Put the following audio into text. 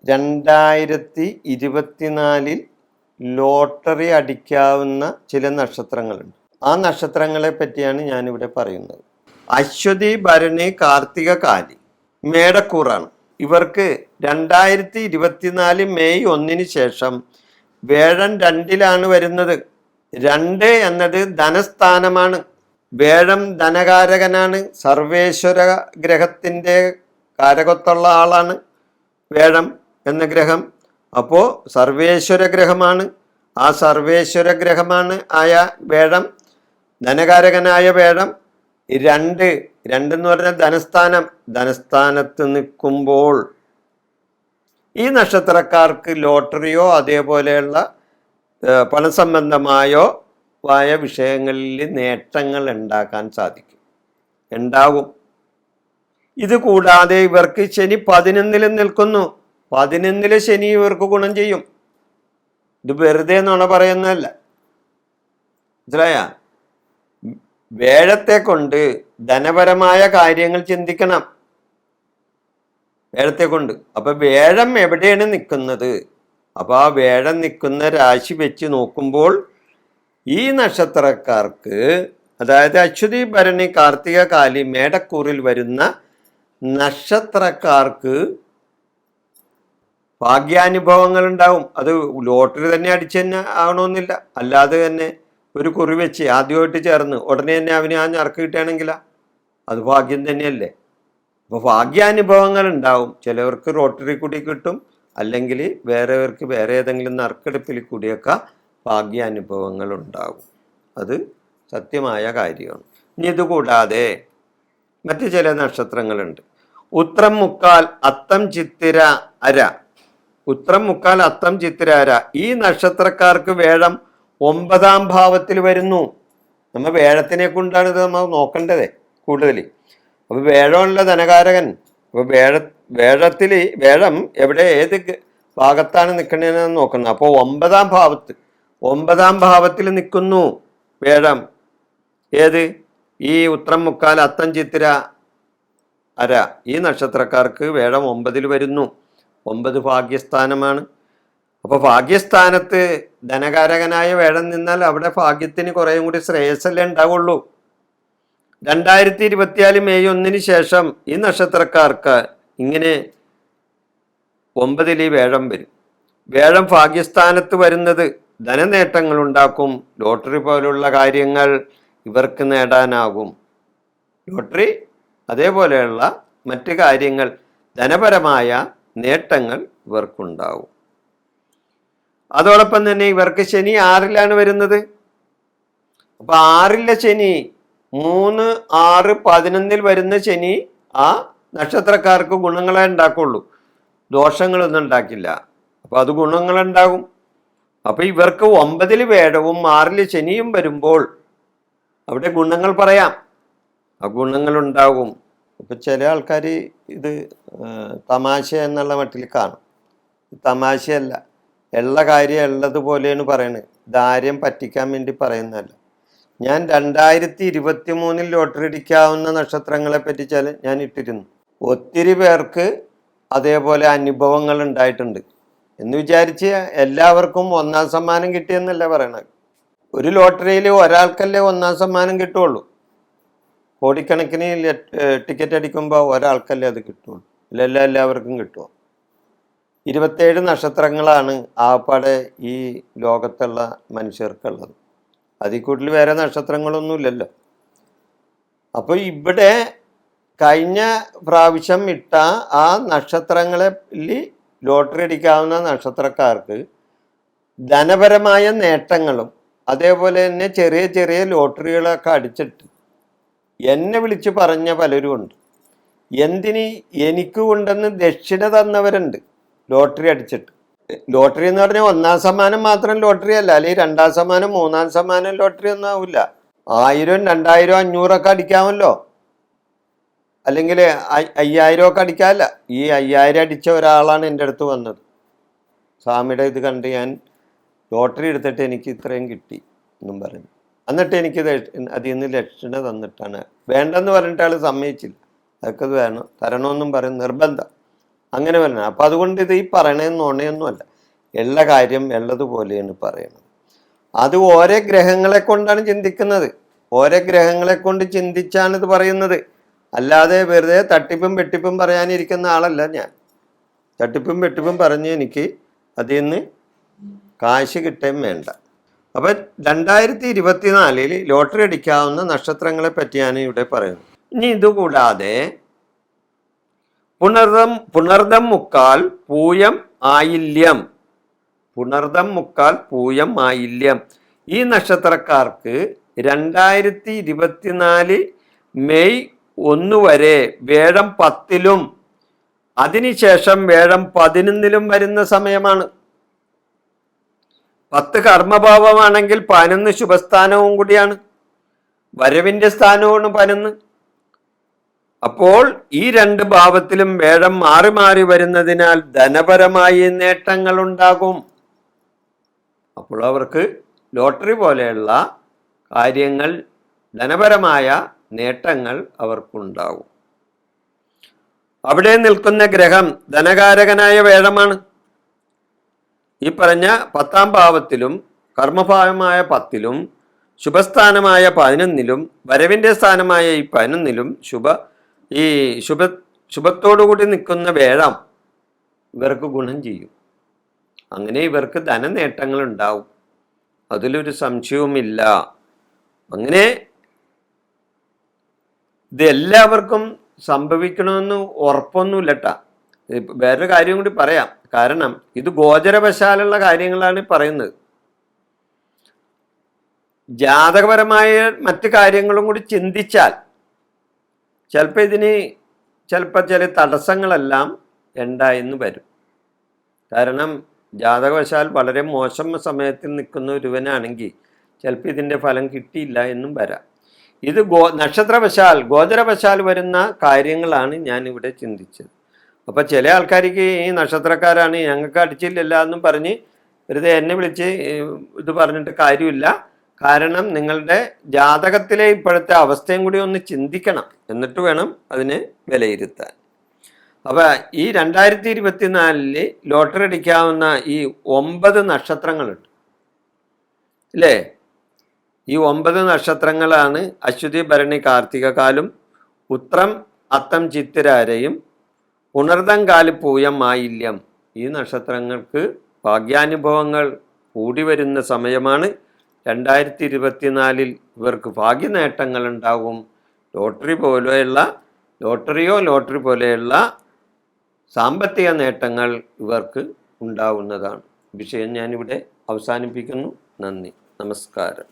2024 lottery അടിക്കാവുന്ന ചില നക്ഷത്രങ്ങളുണ്ട്. ആ നക്ഷത്രങ്ങളെ പറ്റിയാണ് ഞാനിവിടെ പറയുന്നത്. അശ്വതി, ഭരണി, കാർത്തിക, കാലി, മേടക്കൂറാണ്. ഇവർക്ക് 2024 മെയ് 1 ശേഷം വേഴം 2-ലാണ് വരുന്നത്. 2 എന്നത് ധനസ്ഥാനമാണ്. വേഴം ധനകാരകനാണ്. സർവേശ്വര ഗ്രഹത്തിൻ്റെ കാരകത്തുള്ള ആളാണ് വേഴം എന്ന ഗ്രഹം. അപ്പോൾ സർവേശ്വര ഗ്രഹമാണ്. ആ സർവേശ്വര ഗ്രഹമാണ് ആയ വേഴം, ധനകാരകനായ വേഴം 2 എന്ന് പറഞ്ഞാൽ ധനസ്ഥാനം. ധനസ്ഥാനത്ത് നിൽക്കുമ്പോൾ ഈ നക്ഷത്രക്കാർക്ക് ലോട്ടറിയോ അതേപോലെയുള്ള പണസംബന്ധമായോ ആയ വിഷയങ്ങളിൽ നേട്ടങ്ങൾ ഉണ്ടാക്കാൻ സാധിക്കും, ഉണ്ടാകും. ഇത് കൂടാതെ ഇവർക്ക് ശനി 11-ലും നിൽക്കുന്നു. 11-ലെ ശനി ഇവർക്ക് ഗുണം ചെയ്യും. ഇത് വെറുതെ നുണ പറയുന്നതല്ല, മനസ്സിലായ? വേഴത്തെ കൊണ്ട് ധനപരമായ കാര്യങ്ങൾ ചിന്തിക്കണം, വേഴത്തെ കൊണ്ട്. അപ്പൊ വേഴം എവിടെയാണ് നിൽക്കുന്നത്? അപ്പൊ ആ വേഴം നിൽക്കുന്ന രാശി വെച്ച് നോക്കുമ്പോൾ ഈ നക്ഷത്രക്കാർക്ക്, അതായത് അശ്വതി, ഭരണി, കാർത്തിക, കാലി, മേടക്കൂറിൽ വരുന്ന നക്ഷത്രക്കാർക്ക് ഭാഗ്യാനുഭവങ്ങൾ ഉണ്ടാവും. അത് ലോട്ടറി തന്നെ അടിച്ചു തന്നെ ആകണമെന്നില്ല. അല്ലാതെ തന്നെ ഒരു കുറി വെച്ച് ആദ്യമായിട്ട് ചേർന്ന് ഉടനെ തന്നെ അവന് ആ ഞറക്ക് കിട്ടുകയാണെങ്കിലാ അത് ഭാഗ്യം തന്നെയല്ലേ. അപ്പോൾ ഭാഗ്യാനുഭവങ്ങൾ ഉണ്ടാവും. ചിലവർക്ക് ലോട്ടറി കൂടി കിട്ടും, അല്ലെങ്കിൽ വേറെവർക്ക് വേറെ ഏതെങ്കിലും നറുക്കെടുപ്പിൽ കൂടിയൊക്കെ ഭാഗ്യാനുഭവങ്ങൾ ഉണ്ടാകും. അത് സത്യമായ കാര്യമാണ്. ഇനി ഇതുകൂടാതെ മറ്റു ചില നക്ഷത്രങ്ങളുണ്ട്. ഉത്രം, മുക്കാൽ, അത്തം, ചിത്തിര, അര. ഉത്രം, മുക്കാൽ, അത്തം, ചിത്തിര, അര. ഈ നക്ഷത്രക്കാർക്ക് വേഴം 9-ാം ഭാവത്തിൽ വരുന്നു. നമ്മൾ വേഴത്തിനെ കൊണ്ടാണ് ഇത് നമ്മൾ നോക്കേണ്ടത് കൂടുതൽ. അപ്പോൾ വേഴമുള്ള ധനകാരകൻ. അപ്പോൾ വേഴത്തിൽ വേഴം എവിടെ ഏത് ഭാഗത്താണ് നിൽക്കണതെന്ന് നോക്കുന്നത്. അപ്പോൾ 9-ാം ഭാവത്തിൽ നിൽക്കുന്നു വേഴം. ഏത്? ഈ ഉത്രം, മുക്കാൽ, അത്തം, ചിത്തിര, അര. ഈ നക്ഷത്രക്കാർക്ക് വേഴം 9-ൽ വരുന്നു. 9 ഭാഗ്യസ്ഥാനമാണ്. അപ്പോൾ ഭാഗ്യസ്ഥാനത്ത് ധനകാരകനായ വേഴം നിന്നാൽ അവിടെ ഭാഗ്യത്തിന് കുറേയും കൂടി ശ്രേയസ്സല്ലേ ഉണ്ടാവുള്ളൂ. 2024 മെയ് 1 ശേഷം ഈ നക്ഷത്രക്കാർക്ക് ഇങ്ങനെ 9-ൽ വേഴം വരും. വേഴം ഭാഗ്യസ്ഥാനത്ത് വരുന്നത് ധനനേട്ടങ്ങൾ ഉണ്ടാക്കും. ലോട്ടറി പോലുള്ള കാര്യങ്ങൾ ഇവർക്ക് നേടാനാകും. ലോട്ടറി അതേപോലെയുള്ള മറ്റ് കാര്യങ്ങൾ, ധനപരമായ നേട്ടങ്ങൾ ഇവർക്കുണ്ടാവും. അതോടൊപ്പം തന്നെ ഇവർക്ക് ശനി 6-ലാണ് വരുന്നത്. അപ്പൊ 6-ലെ ശനി 3, 6, 11-ൽ വരുന്ന ശനി ആ നക്ഷത്രക്കാർക്ക് ഗുണങ്ങളെ ഉണ്ടാക്കുള്ളൂ, ദോഷങ്ങളൊന്നും ഉണ്ടാക്കില്ല. അപ്പൊ അത് ഗുണങ്ങളുണ്ടാകും. അപ്പൊ ഇവർക്ക് 9-ൽ വേഴവും 6-ൽ ശനിയും വരുമ്പോൾ അവിടെ ഗുണങ്ങൾ പറയാം, ആ ഗുണങ്ങളുണ്ടാകും. അപ്പൊ ചില ആൾക്കാർ ഇത് തമാശ എന്നുള്ള മട്ടിൽ കാണും. തമാശയല്ല, ഉള്ള കാര്യം ഉള്ളതുപോലെയാണ് പറയണത്. ഇതാരെയും പറ്റിക്കാൻ വേണ്ടി പറയുന്നതല്ല. ഞാൻ 2023 ലോട്ടറി അടിക്കാവുന്ന നക്ഷത്രങ്ങളെ പറ്റി ഞാൻ ഇട്ടിരുന്നു. ഒത്തിരി പേർക്ക് അതേപോലെ അനുഭവങ്ങൾ ഉണ്ടായിട്ടുണ്ട്. എന്ന് വിചാരിച്ച് എല്ലാവർക്കും 1-ാം സമ്മാനം കിട്ടിയെന്നല്ല പറയണത്. ഒരു ലോട്ടറിയിൽ ഒരാൾക്കല്ലേ 1-ാം സമ്മാനം കിട്ടുള്ളൂ. കോടിക്കണക്കിന് ടിക്കറ്റ് അടിക്കുമ്പോൾ ഒരാൾക്കല്ലേ അത് കിട്ടുള്ളൂ. എല്ലാവർക്കും കിട്ടുമോ? 27 നക്ഷത്രങ്ങളാണ് ആപ്പാടെ ഈ ലോകത്തുള്ള മനുഷ്യർക്കുള്ളത്. അതിൽ കൂടുതൽ വേറെ നക്ഷത്രങ്ങളൊന്നുമില്ലല്ലോ. അപ്പോൾ ഇവിടെ കഴിഞ്ഞ പ്രാവശ്യം ഇട്ട ആ നക്ഷത്രങ്ങളിൽ ലോട്ടറി അടിക്കാവുന്ന നക്ഷത്രക്കാർക്ക് ധനപരമായ നേട്ടങ്ങളും അതേപോലെ തന്നെ ചെറിയ ചെറിയ ലോട്ടറികളൊക്കെ അടിച്ചിട്ട് എന്നെ വിളിച്ച് പറഞ്ഞ പലരും ഉണ്ട്. എന്തിന് എനിക്ക് കൊണ്ടെന്ന് ദക്ഷിണ തന്നവരുണ്ട് ലോട്ടറി അടിച്ചിട്ട്. ലോട്ടറി എന്ന് പറഞ്ഞാൽ 1-ാം സമ്മാനം മാത്രം ലോട്ടറി അല്ല, അല്ലെങ്കിൽ 2-ാം സമ്മാനം 3-ാം സമ്മാനം ലോട്ടറി ഒന്നും ആവില്ല. 1000, 2000, 500 അടിക്കാമല്ലോ, അല്ലെങ്കിൽ 5000 അടിക്കാമല്ല. ഈ 5000 അടിച്ച ഒരാളാണ് എൻ്റെ അടുത്ത് വന്നത്. സ്വാമിയുടെ ഇത് കണ്ട് ഞാൻ ലോട്ടറി എടുത്തിട്ട് എനിക്ക് ഇത്രയും കിട്ടി എന്നും പറഞ്ഞു. എന്നിട്ട് എനിക്ക് അതിൽ നിന്ന് ദക്ഷിണ തന്നിട്ടാണ്. വേണ്ടെന്ന് പറഞ്ഞിട്ട് ആൾ സമ്മതിച്ചില്ല. അതൊക്കെ വേണം, തരണമെന്നും പറയും, നിർബന്ധം. അങ്ങനെ പറഞ്ഞത്. അപ്പം അതുകൊണ്ട് ഇത് ഈ പറയണത് നുണയൊന്നുമല്ല, ഉള്ള കാര്യം ഉള്ളതുപോലെയാണ് പറയുന്നത്. അത് ഓരോ ഗ്രഹങ്ങളെ കൊണ്ടാണ് ചിന്തിക്കുന്നത്, ഓരോ ഗ്രഹങ്ങളെ കൊണ്ട് ചിന്തിച്ചാണ് ഇത് പറയുന്നത്. അല്ലാതെ വെറുതെ തട്ടിപ്പും വെട്ടിപ്പും പറയാനിരിക്കുന്ന ആളല്ല ഞാൻ. തട്ടിപ്പും വെട്ടിപ്പും പറഞ്ഞ് എനിക്ക് അതിൽ നിന്ന് കാശ് കിട്ടുകയും വേണ്ട. അപ്പം 2024 ലോട്ടറി അടിക്കാവുന്ന നക്ഷത്രങ്ങളെ പറ്റിയാണ് ഇവിടെ പറയുന്നത്. ഇനി ഇതുകൂടാതെ പുണർദം മുക്കാൽ പൂയം ആയില്യം, പുണർദം മുക്കാൽ പൂയം ആയില്യം ഈ നക്ഷത്രക്കാർക്ക് 2024 മെയ് 1 വരെ വേഴം 10-ലും അതിനുശേഷം വേഴം 11-ലും വരുന്ന സമയമാണ്. 10 കർമ്മഭാവമാണെങ്കിൽ 11 ശുഭസ്ഥാനവും കൂടിയാണ്, വരവിന്റെ സ്ഥാനവുമാണ് 11. അപ്പോൾ ഈ 2 ഭാവത്തിലും വേഴം മാറി മാറി വരുന്നതിനാൽ ധനപരമായി നേട്ടങ്ങൾ ഉണ്ടാകും. അപ്പോൾ അവർക്ക് ലോട്ടറി പോലെയുള്ള കാര്യങ്ങൾ, ധനപരമായ നേട്ടങ്ങൾ അവർക്കുണ്ടാകും. അവിടെ നിൽക്കുന്ന ഗ്രഹം ധനകാരകനായ വേഴമാണ്. ഈ പറഞ്ഞ 10-ാം ഭാവത്തിലും കർമ്മഭാവമായ 10-ലും ശുഭസ്ഥാനമായ 11-ലും വരവിന്റെ സ്ഥാനമായ ഈ 11-ലും ശുഭത്തോടുകൂടി നിൽക്കുന്ന വേഴം ഇവർക്ക് ഗുണം ചെയ്യും. അങ്ങനെ ഇവർക്ക് ധനനേട്ടങ്ങൾ ഉണ്ടാവും, അതിലൊരു സംശയവുമില്ല. അങ്ങനെ ഇത് എല്ലാവർക്കും സംഭവിക്കണമെന്ന് ഉറപ്പൊന്നുമില്ലട്ടാ. വേറൊരു കാര്യം കൂടി പറയാം, കാരണം ഇത് ഗോചരവശാലുള്ള കാര്യങ്ങളാണ് പറയുന്നത്. ജാതകപരമായ മറ്റു കാര്യങ്ങളും കൂടി ചിന്തിച്ചാൽ ചിലപ്പോൾ ഇതിന് ചില തടസ്സങ്ങളെല്ലാം ഉണ്ടായെന്ന് വരും. കാരണം ജാതകവശാൽ വളരെ മോശം സമയത്തിൽ നിൽക്കുന്ന ഒരുവനാണെങ്കിൽ ചിലപ്പോൾ ഇതിൻ്റെ ഫലം കിട്ടിയില്ല എന്നും വരാം. ഇത് ഗോചരവശാൽ വരുന്ന കാര്യങ്ങളാണ് ഞാനിവിടെ ചിന്തിച്ചത്. അപ്പോൾ ചില ആൾക്കാർക്ക് ഈ നക്ഷത്രക്കാരാണ് ഞങ്ങൾക്ക് അടിച്ചില്ലല്ല എന്നും പറഞ്ഞ് വെറുതെ എന്നെ വിളിച്ച് ഇത് പറഞ്ഞിട്ട് കാര്യമില്ല. കാരണം നിങ്ങളുടെ ജാതകത്തിലെ ഇപ്പോഴത്തെ അവസ്ഥയും കൂടി ഒന്ന് ചിന്തിക്കണം, എന്നിട്ട് വേണം അതിനെ വിലയിരുത്താൻ. അപ്പോൾ ഈ 2024 ലോട്ടറി അടിക്കാവുന്ന ഈ 9 നക്ഷത്രങ്ങളുണ്ട് അല്ലേ? ഈ 9 നക്ഷത്രങ്ങളാണ് അശ്വതി ഭരണി കാർത്തികകാലും ഉത്രം അത്തം ചിത്തിരാരയും പുണർദം കാല് പൂയം ആയില്യം. ഈ നക്ഷത്രങ്ങൾക്ക് ഭാഗ്യാനുഭവങ്ങൾ കൂടി വരുന്ന സമയമാണ്. 2024 ഇവർക്ക് ഭാഗ്യനേട്ടങ്ങൾ ഉണ്ടാകും. ലോട്ടറി പോലെയുള്ള സാമ്പത്തിക നേട്ടങ്ങൾ ഇവർക്ക് ഉണ്ടാവുന്നതാണ്. വിഷയം ഞാനിവിടെ അവസാനിപ്പിക്കുന്നു. നന്ദി, നമസ്കാരം.